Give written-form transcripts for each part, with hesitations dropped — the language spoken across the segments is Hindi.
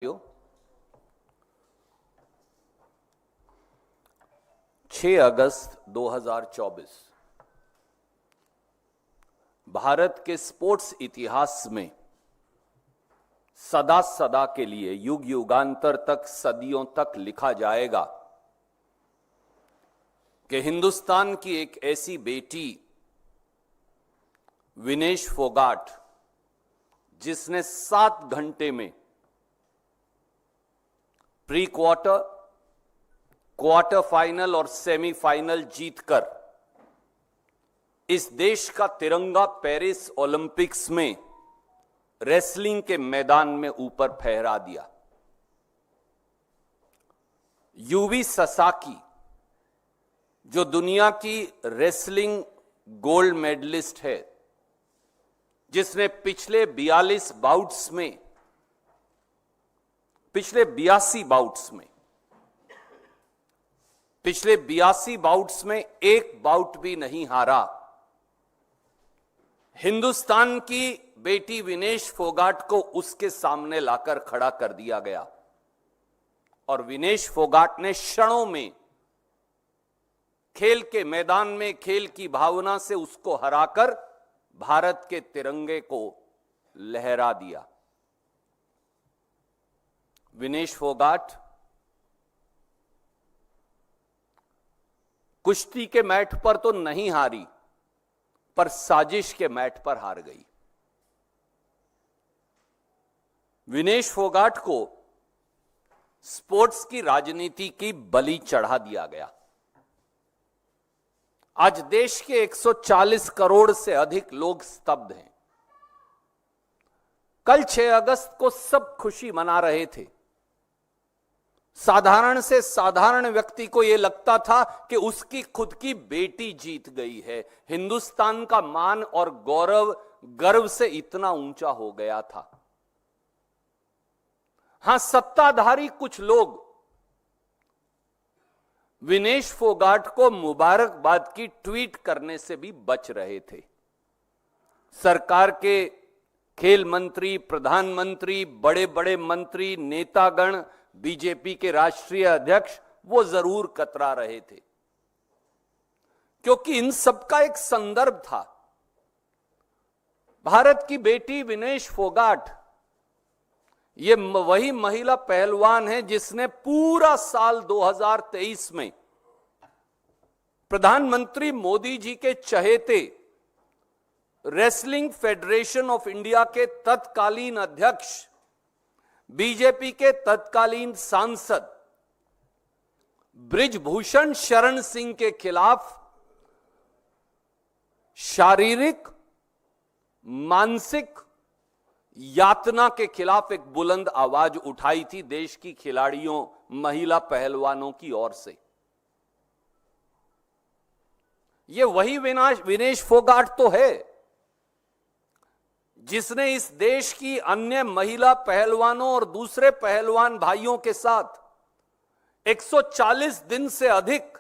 6 अगस्त 2024 भारत के स्पोर्ट्स इतिहास में सदा सदा के लिए युग युगांतर तक सदियों तक लिखा जाएगा कि हिंदुस्तान की एक ऐसी बेटी विनेश फोगाट जिसने 7 घंटे में प्री क्वार्टर, क्वार्टर फाइनल और सेमीफाइनल जीतकर इस देश का तिरंगा पेरिस ओलंपिक्स में रेसलिंग के मैदान में ऊपर फहरा दिया। यूवी ससाकी जो दुनिया की रेसलिंग गोल्ड मेडलिस्ट है, जिसने पिछले 82 बाउट्स में पिछले 82 बाउट्स में एक बाउट भी नहीं हारा, हिंदुस्तान की बेटी विनेश फोगाट को उसके सामने लाकर खड़ा कर दिया गया और विनेश फोगाट ने क्षणों में खेल के मैदान में खेल की भावना से उसको हराकर भारत के तिरंगे को लहरा दिया। विनेश फोगाट कुश्ती के मैट पर तो नहीं हारी, पर साजिश के मैट पर हार गई। विनेश फोगाट को स्पोर्ट्स की राजनीति की बलि चढ़ा दिया गया। आज देश के 140 करोड़ से अधिक लोग स्तब्ध हैं। कल 6 अगस्त को सब खुशी मना रहे थे। साधारण से साधारण व्यक्ति को यह लगता था कि उसकी खुद की बेटी जीत गई है। हिंदुस्तान का मान और गौरव गर्व से इतना ऊंचा हो गया था। हां, सत्ताधारी कुछ लोग विनेश फोगाट को मुबारकबाद की ट्वीट करने से भी बच रहे थे। सरकार के खेल मंत्री, प्रधानमंत्री, बड़े बड़े मंत्री, नेतागण, बीजेपी के राष्ट्रीय अध्यक्ष वो जरूर कतरा रहे थे, क्योंकि इन सबका एक संदर्भ था। भारत की बेटी विनेश फोगाट ये वही महिला पहलवान है जिसने पूरा साल 2023 में प्रधानमंत्री मोदी जी के चहेते रेसलिंग फेडरेशन ऑफ इंडिया के तत्कालीन अध्यक्ष, बीजेपी के तत्कालीन सांसद बृजभूषण शरण सिंह के खिलाफ शारीरिक, मानसिक यातना के खिलाफ एक बुलंद आवाज उठाई थी देश की खिलाड़ियों, महिला पहलवानों की ओर से। यह वही विनेश फोगाट तो है जिसने इस देश की अन्य महिला पहलवानों और दूसरे पहलवान भाइयों के साथ 140 दिन से अधिक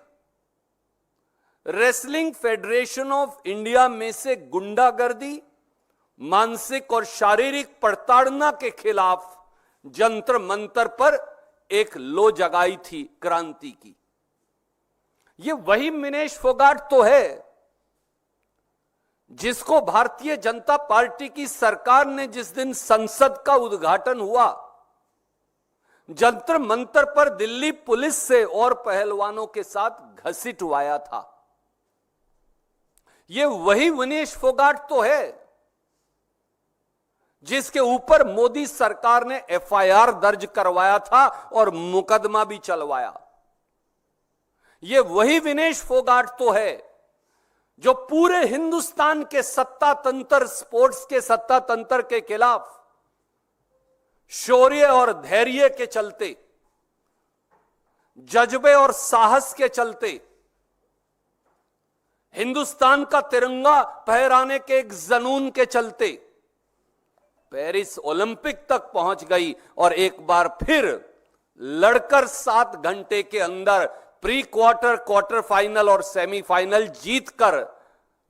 रेसलिंग फेडरेशन ऑफ इंडिया में से गुंडागर्दी, मानसिक और शारीरिक प्रताड़ना के खिलाफ जंतर मंतर पर एक लो जगाई थी क्रांति की। यह वही विनेश फोगाट तो है जिसको भारतीय जनता पार्टी की सरकार ने जिस दिन संसद का उद्घाटन हुआ, जंतर मंतर पर दिल्ली पुलिस से और पहलवानों के साथ घसीटवाया था। यह वही विनेश फोगाट तो है जिसके ऊपर मोदी सरकार ने एफआईआर दर्ज करवाया था और मुकदमा भी चलवाया। यह वही विनेश फोगाट तो है जो पूरे हिंदुस्तान के सत्ता तंत्र, स्पोर्ट्स के सत्ता तंत्र के खिलाफ शौर्य और धैर्य के चलते, जज्बे और साहस के चलते, हिंदुस्तान का तिरंगा फहराने के एक जुनून के चलते पेरिस ओलंपिक तक पहुंच गई और एक बार फिर लड़कर 7 घंटे के अंदर प्री क्वार्टर, क्वार्टर फाइनल और सेमीफाइनल जीतकर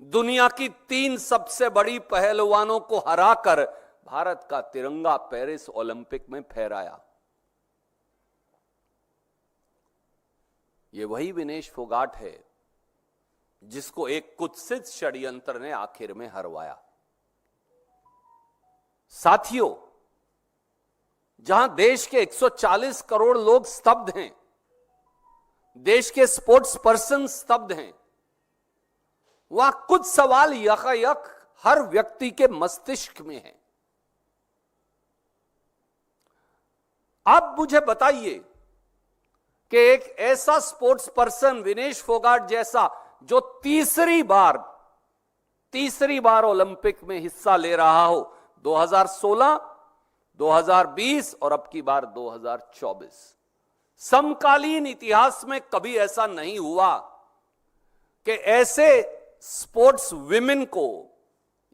दुनिया की 3 सबसे बड़ी पहलवानों को हराकर भारत का तिरंगा पेरिस ओलंपिक में फहराया। ये वही विनेश फोगाट है जिसको एक कुत्सित षड्यंत्र ने आखिर में हरवाया। साथियों, जहां देश के 140 करोड़ लोग स्तब्ध हैं, देश के स्पोर्ट्स पर्सन स्तब्ध हैं, वहां कुछ सवाल यकायक हर व्यक्ति के मस्तिष्क में है। आप मुझे बताइए कि एक ऐसा स्पोर्ट्स पर्सन विनेश फोगाट जैसा, जो तीसरी बार ओलंपिक में हिस्सा ले रहा हो, 2016, 2020 और अब की बार 2024, समकालीन इतिहास में कभी ऐसा नहीं हुआ कि ऐसे स्पोर्ट्स विमेन को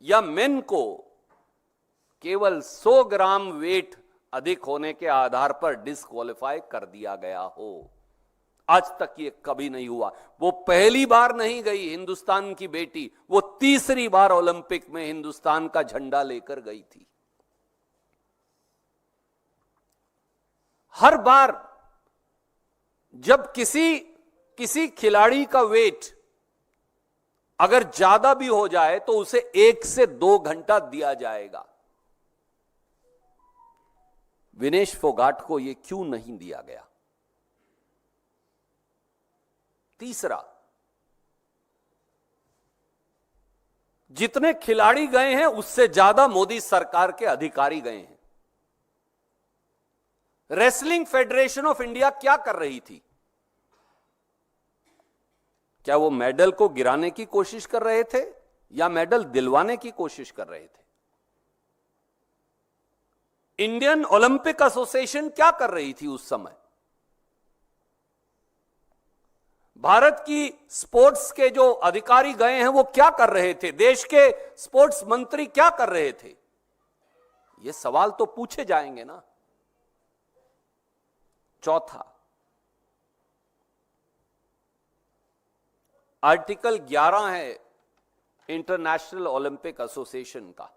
या मेन को केवल 100 ग्राम वेट अधिक होने के आधार पर डिस्क्वालीफाई कर दिया गया हो। आज तक ये कभी नहीं हुआ। वो पहली बार नहीं गई हिंदुस्तान की बेटी, वो तीसरी बार ओलंपिक में हिंदुस्तान का झंडा लेकर गई थी। हर बार जब किसी खिलाड़ी का वेट अगर ज्यादा भी हो जाए तो उसे 1 से 2 घंटा दिया जाएगा। विनेश फोगाट को यह क्यों नहीं दिया गया? तीसरा, जितने खिलाड़ी गए हैं उससे ज्यादा मोदी सरकार के अधिकारी गए हैं। रेसलिंग फेडरेशन ऑफ इंडिया क्या कर रही थी? क्या वो मेडल को गिराने की कोशिश कर रहे थे या मेडल दिलवाने की कोशिश कर रहे थे? इंडियन ओलंपिक एसोसिएशन क्या कर रही थी उस समय? भारत की स्पोर्ट्स के जो अधिकारी गए हैं वो क्या कर रहे थे? देश के स्पोर्ट्स मंत्री क्या कर रहे थे? ये सवाल तो पूछे जाएंगे ना। चौथा, आर्टिकल 11 है इंटरनेशनल ओलंपिक एसोसिएशन का,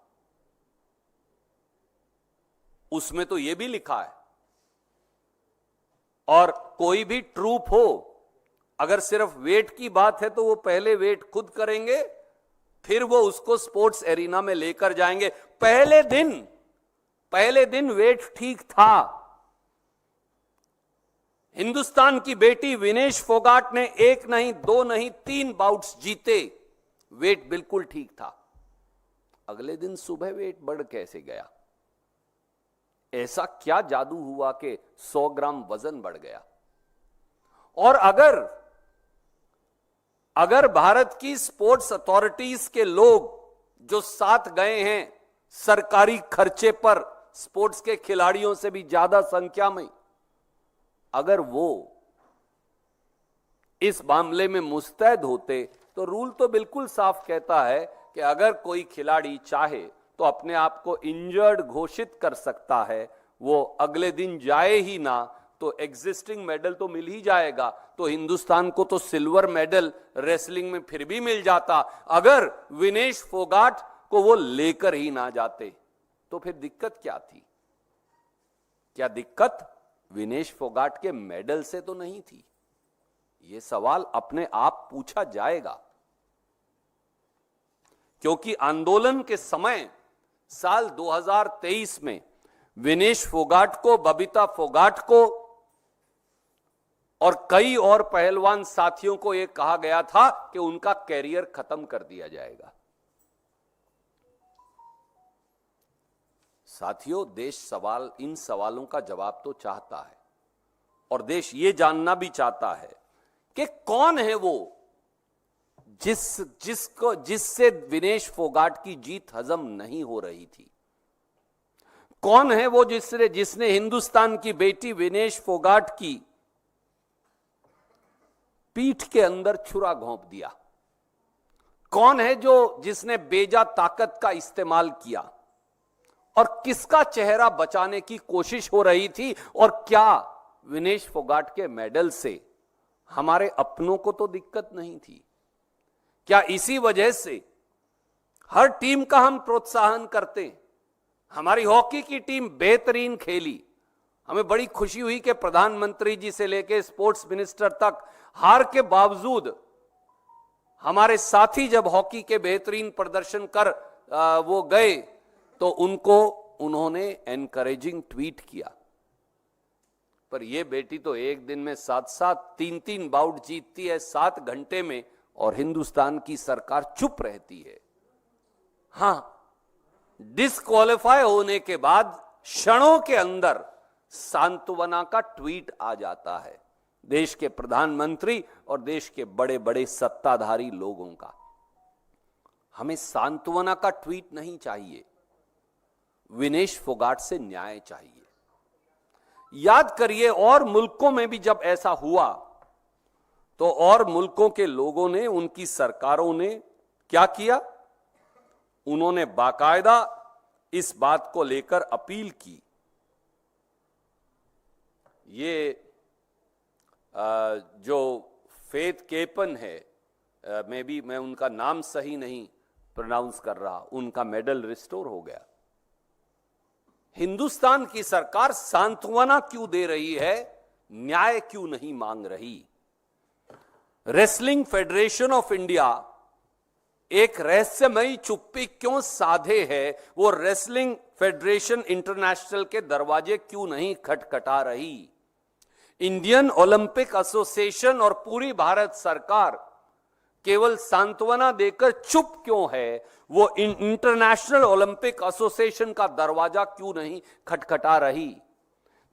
उसमें तो यह भी लिखा है, और कोई भी ट्रूप हो, अगर सिर्फ वेट की बात है तो वो पहले वेट खुद करेंगे, फिर वो उसको स्पोर्ट्स एरिना में लेकर जाएंगे। पहले दिन वेट ठीक था। हिंदुस्तान की बेटी विनेश फोगाट ने 1 नहीं 2 नहीं 3 बाउट्स जीते, वेट बिल्कुल ठीक था। अगले दिन सुबह वेट बढ़ कैसे गया? ऐसा क्या जादू हुआ कि 100 ग्राम वजन बढ़ गया? और अगर भारत की स्पोर्ट्स अथॉरिटीज के लोग जो साथ गए हैं सरकारी खर्चे पर, स्पोर्ट्स के खिलाड़ियों से भी ज्यादा संख्या में, अगर वो इस मामले में मुस्तैद होते तो रूल तो बिल्कुल साफ कहता है कि अगर कोई खिलाड़ी चाहे तो अपने आप को इंजर्ड घोषित कर सकता है, वो अगले दिन जाए ही ना तो एग्जिस्टिंग मेडल तो मिल ही जाएगा। तो हिंदुस्तान को तो सिल्वर मेडल रेसलिंग में फिर भी मिल जाता। अगर विनेश फोगाट को वो लेकर ही ना जाते तो फिर दिक्कत क्या थी? क्या दिक्कत विनेश फोगाट के मेडल से तो नहीं थी? यह सवाल अपने आप पूछा जाएगा, क्योंकि आंदोलन के समय साल 2023 में विनेश फोगाट को, बबीता फोगाट को और कई और पहलवान साथियों को यह कहा गया था कि उनका कैरियर खत्म कर दिया जाएगा। साथियों, देश इन सवालों का जवाब तो चाहता है, और देश ये जानना भी चाहता है कि कौन है वो जिससे विनेश फोगाट की जीत हजम नहीं हो रही थी? कौन है वो जिसने हिंदुस्तान की बेटी विनेश फोगाट की पीठ के अंदर छुरा घोंप दिया? कौन है जिसने बेजा ताकत का इस्तेमाल किया? और किसका चेहरा बचाने की कोशिश हो रही थी? और क्या विनेश फोगाट के मेडल से हमारे अपनों को तो दिक्कत नहीं थी? क्या इसी वजह से हर टीम का हम प्रोत्साहन करते? हमारी हॉकी की टीम बेहतरीन खेली, हमें बड़ी खुशी हुई कि प्रधानमंत्री जी से लेकर स्पोर्ट्स मिनिस्टर तक हार के बावजूद हमारे साथी जब हॉकी के बेहतरीन प्रदर्शन कर वो गए तो उन्होंने एनकरेजिंग ट्वीट किया। पर ये बेटी तो एक दिन में 7-7 3-3 बाउट जीतती है 7 घंटे में, और हिंदुस्तान की सरकार चुप रहती है। हां, डिस्क्वालीफाई होने के बाद क्षणों के अंदर सांत्वना का ट्वीट आ जाता है देश के प्रधानमंत्री और देश के बड़े बड़े सत्ताधारी लोगों का। हमें सांत्वना का ट्वीट नहीं चाहिए, विनेश फोगाट से न्याय चाहिए। याद करिए, और मुल्कों में भी जब ऐसा हुआ तो और मुल्कों के लोगों ने, उनकी सरकारों ने क्या किया? उन्होंने बाकायदा इस बात को लेकर अपील की। ये जो फेथ केपन है, मैं उनका नाम सही नहीं प्रोनाउंस कर रहा, उनका मेडल रिस्टोर हो गया। हिंदुस्तान की सरकार सांत्वना क्यों दे रही है, न्याय क्यों नहीं मांग रही? रेसलिंग फेडरेशन ऑफ इंडिया एक रहस्यमयी चुप्पी क्यों साधे है? वो रेसलिंग फेडरेशन इंटरनेशनल के दरवाजे क्यों नहीं खटखटा रही? इंडियन ओलंपिक एसोसिएशन और पूरी भारत सरकार केवल सांत्वना देकर चुप क्यों है? वो इंटरनेशनल ओलंपिक एसोसिएशन का दरवाजा क्यों नहीं खटखटा रही?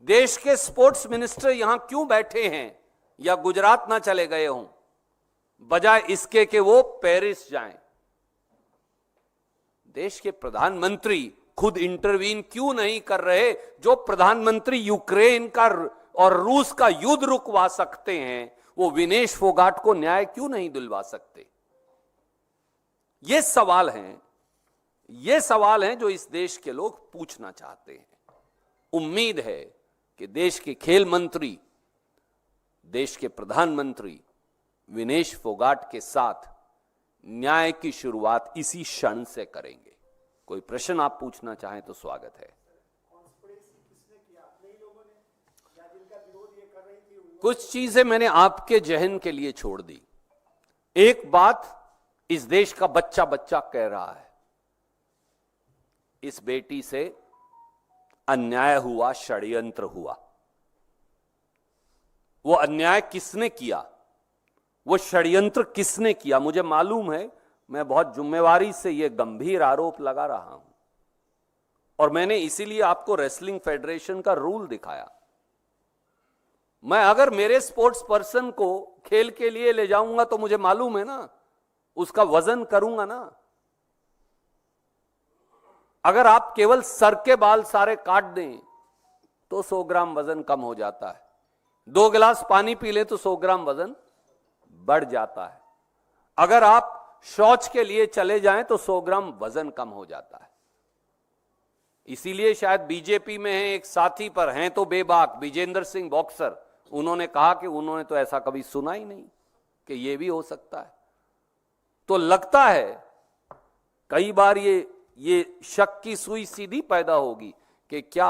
देश के स्पोर्ट्स मिनिस्टर यहां क्यों बैठे हैं या गुजरात ना चले गए हों, बजाय इसके कि वो पेरिस जाएं? देश के प्रधानमंत्री खुद इंटरवीन क्यों नहीं कर रहे? जो प्रधानमंत्री यूक्रेन का और रूस का युद्ध रुकवा सकते हैं, वो विनेश फोगाट को न्याय क्यों नहीं दिलवा सकते? ये सवाल हैं जो इस देश के लोग पूछना चाहते हैं। उम्मीद है कि देश के खेल मंत्री, देश के प्रधानमंत्री विनेश फोगाट के साथ न्याय की शुरुआत इसी क्षण से करेंगे। कोई प्रश्न आप पूछना चाहें तो स्वागत है। कुछ चीजें मैंने आपके जहन के लिए छोड़ दी। एक बात इस देश का बच्चा बच्चा कह रहा है, इस बेटी से अन्याय हुआ, षड्यंत्र हुआ। वो अन्याय किसने किया, वो षड्यंत्र किसने किया? मुझे मालूम है, मैं बहुत जिम्मेवारी से यह गंभीर आरोप लगा रहा हूं, और मैंने इसीलिए आपको रेसलिंग फेडरेशन का रूल दिखाया। मैं अगर मेरे स्पोर्ट्स पर्सन को खेल के लिए ले जाऊंगा तो मुझे मालूम है ना, उसका वजन करूंगा ना। अगर आप केवल सर के बाल सारे काट दें तो 100 ग्राम वजन कम हो जाता है। 2 गिलास पानी पी लें तो 100 ग्राम वजन बढ़ जाता है। अगर आप शौच के लिए चले जाएं तो 100 ग्राम वजन कम हो जाता है। इसीलिए शायद बीजेपी में है, एक साथी पर हैं तो बेबाक, विजेंद्र सिंह बॉक्सर, उन्होंने कहा कि उन्होंने तो ऐसा कभी सुना ही नहीं कि यह भी हो सकता है। तो लगता है कई बार ये शक की सुई सीधी पैदा होगी कि क्या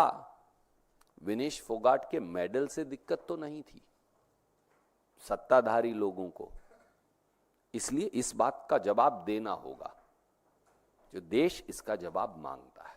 विनेश फोगाट के मेडल से दिक्कत तो नहीं थी सत्ताधारी लोगों को? इसलिए इस बात का जवाब देना होगा, जो देश इसका जवाब मांगता है।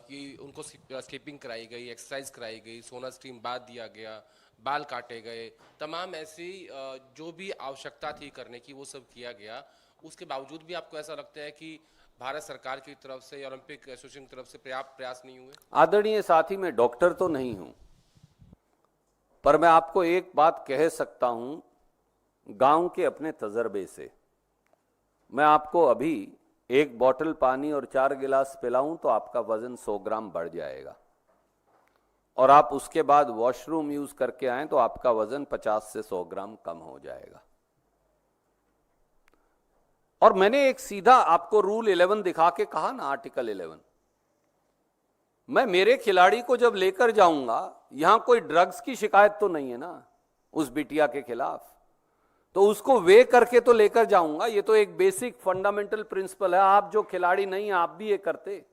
कि उनको स्किपिंग कराई गई, एक्सरसाइज कराई गई, सोना स्ट्रीम बाद दिया गया, बाल काटे गए, तमाम ऐसी जो भी आवश्यकता थी करने की वो सब किया गया। उसके बावजूद भी आपको ऐसा लगता है कि भारत सरकार की तरफ से, ओलंपिक एसोसिएशन की तरफ से पर्याप्त प्रयास नहीं हुए? आदरणीय साथी, मैं डॉक्टर तो नहीं हूं, पर मैं आपको एक बात कह सकता हूं गांव के अपने तजर्बे से। मैं आपको अभी 1 बोतल पानी और 4 गिलास पिलाऊं तो आपका वजन 100 ग्राम बढ़ जाएगा, और आप उसके बाद वॉशरूम यूज करके आए तो आपका वजन 50 से 100 ग्राम कम हो जाएगा। और मैंने एक सीधा आपको रूल 11 दिखा के कहा ना, आर्टिकल 11, मैं मेरे खिलाड़ी को जब लेकर जाऊंगा, यहां कोई ड्रग्स की शिकायत तो नहीं है ना उस बिटिया के खिलाफ, तो उसको वे करके तो लेकर जाऊंगा। ये तो एक बेसिक फंडामेंटल प्रिंसिपल है। आप जो खिलाड़ी नहीं, आप भी ये करते।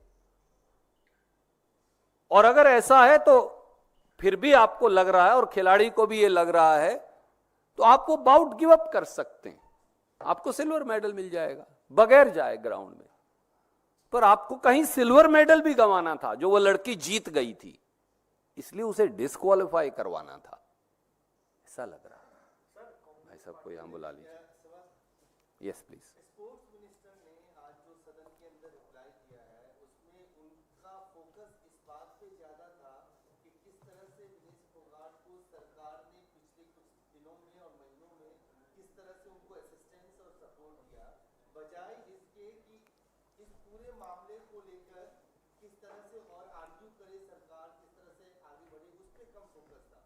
और अगर ऐसा है तो फिर भी आपको लग रहा है और खिलाड़ी को भी ये लग रहा है, तो आप वो बाउट गिव अप कर सकते हैं। आपको सिल्वर मेडल मिल जाएगा बगैर जाए ग्राउंड में। पर आपको कहीं सिल्वर मेडल भी गंवाना था जो वो लड़की जीत गई थी, इसलिए उसे डिस्क्वालीफाई करवाना था, ऐसा लग रहा है। भाई साहब को यहां बुला लीजिए। Yes please. स्पोर्ट्स मिनिस्टर ने आज जो सदन के अंदर रिप्लाई किया है, उसमें उनका फोकस इस बात पे ज्यादा था कि किस तरह से विनेश फोगाट को सरकार ने पिछले कुछ दिनों में और महीनों में किस तरह से उनको असिस्टेंस और सपोर्ट दिया, बजाय इसके कि इस पूरे मामले को लेकर किस तरह से और आर्ग्यू करे सरकार, किस तरह से आगे बढ़े, उस पर कम फोकस था।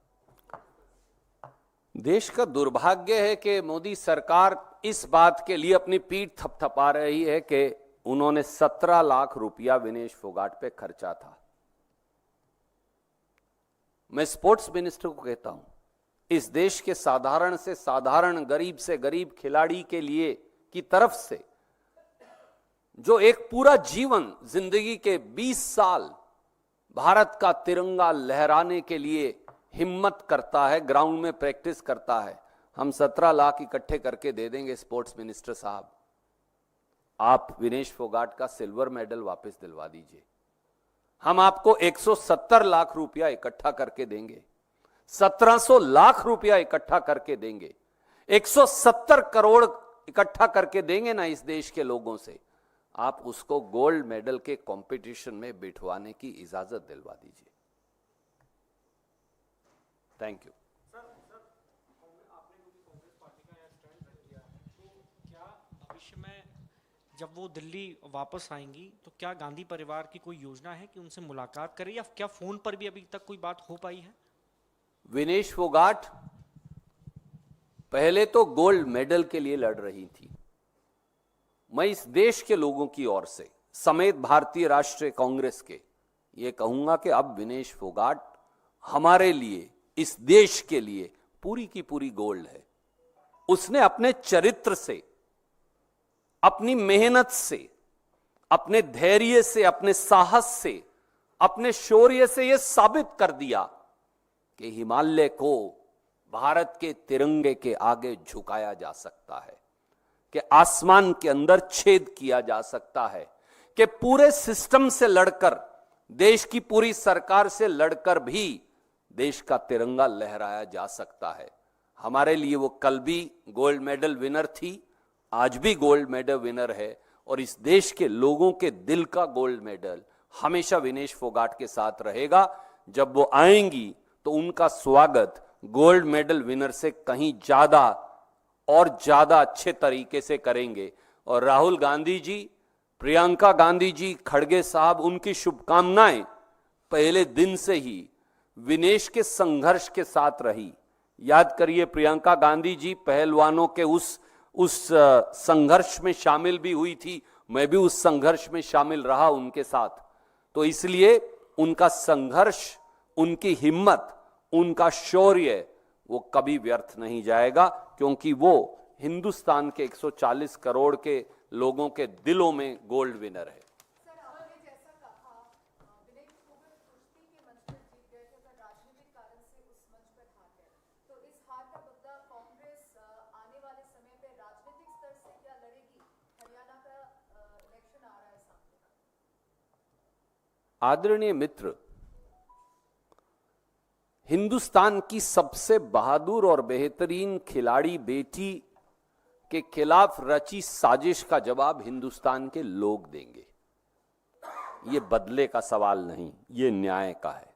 देश का दुर्भाग्य है कि मोदी सरकार इस बात के लिए अपनी पीठ थपथपा रही है कि उन्होंने 17 लाख रुपया विनेश फोगाट पे खर्चा था। मैं स्पोर्ट्स मिनिस्टर को कहता हूं, इस देश के साधारण से साधारण, गरीब से गरीब खिलाड़ी के लिए की तरफ से जो एक पूरा जीवन, जिंदगी के 20 साल भारत का तिरंगा लहराने के लिए हिम्मत करता है, ग्राउंड में प्रैक्टिस करता है, हम 17 लाख इकट्ठे करके दे देंगे। स्पोर्ट्स मिनिस्टर साहब, आप विनेश फोगाट का सिल्वर मेडल वापस दिलवा दीजिए। हम आपको 170 लाख रुपया इकट्ठा करके देंगे, 1700 लाख रुपया इकट्ठा करके देंगे, 170 करोड़ इकट्ठा करके देंगे ना इस देश के लोगों से। आप उसको गोल्ड मेडल के कंपटीशन में बिठवाने की इजाजत दिलवा दीजिए। Thank you. सर आपने क्योंकि कांग्रेस पार्टी का यहाँ स्टैंड रख दिया है, तो क्या भविष्य में जब वो दिल्ली वापस आएंगी तो क्या गांधी परिवार की कोई योजना है कि उनसे मुलाकात करें, या क्या फोन पर भी अभी तक कोई बात हो पाई है? विनेश फोगाट पहले तो गोल्ड मेडल के लिए लड़ रही थी। मैं इस देश के लोगों की ओर से समेत भारतीय राष्ट्रीय कांग्रेस के ये कहूंगा कि अब विनेश फोगाट हमारे लिए, इस देश के लिए पूरी की पूरी गोल्ड है। उसने अपने चरित्र से, अपनी मेहनत से, अपने धैर्य से, अपने साहस से, अपने शौर्य से यह साबित कर दिया कि हिमालय को भारत के तिरंगे के आगे झुकाया जा सकता है, कि आसमान के अंदर छेद किया जा सकता है, कि पूरे सिस्टम से लड़कर, देश की पूरी सरकार से लड़कर भी देश का तिरंगा लहराया जा सकता है। हमारे लिए वो कल भी गोल्ड मेडल विनर थी, आज भी गोल्ड मेडल विनर है, और इस देश के लोगों के दिल का गोल्ड मेडल हमेशा विनेश फोगाट के साथ रहेगा। जब वो आएंगी तो उनका स्वागत गोल्ड मेडल विनर से कहीं ज्यादा और ज्यादा अच्छे तरीके से करेंगे। और राहुल गांधी जी, प्रियंका गांधी जी, खड़गे साहब, उनकी शुभकामनाएं पहले दिन से ही विनेश के संघर्ष के साथ रही। याद करिए, प्रियंका गांधी जी पहलवानों के उस संघर्ष में शामिल भी हुई थी, मैं भी उस संघर्ष में शामिल रहा उनके साथ। तो इसलिए उनका संघर्ष, उनकी हिम्मत, उनका शौर्य वो कभी व्यर्थ नहीं जाएगा, क्योंकि वो हिंदुस्तान के 140 करोड़ के लोगों के दिलों में गोल्ड विनर है। सर, आपने जैसा कहा, विनेश फोगाट कुश्ती के मंच पर जीत गए थे, पर राजनीतिक कारण से उस मंच पर हार गए। तो इस हार का बदला कांग्रेस आने वाले समय पे राजनीतिक स्तर से क्या लड़ेगी? हरियाणा का इलेक्शन आ रहा है सामने। आदरणीय मित्र, हिंदुस्तान की सबसे बहादुर और बेहतरीन खिलाड़ी बेटी के खिलाफ रची साजिश का जवाब हिंदुस्तान के लोग देंगे। ये बदले का सवाल नहीं, ये न्याय का है।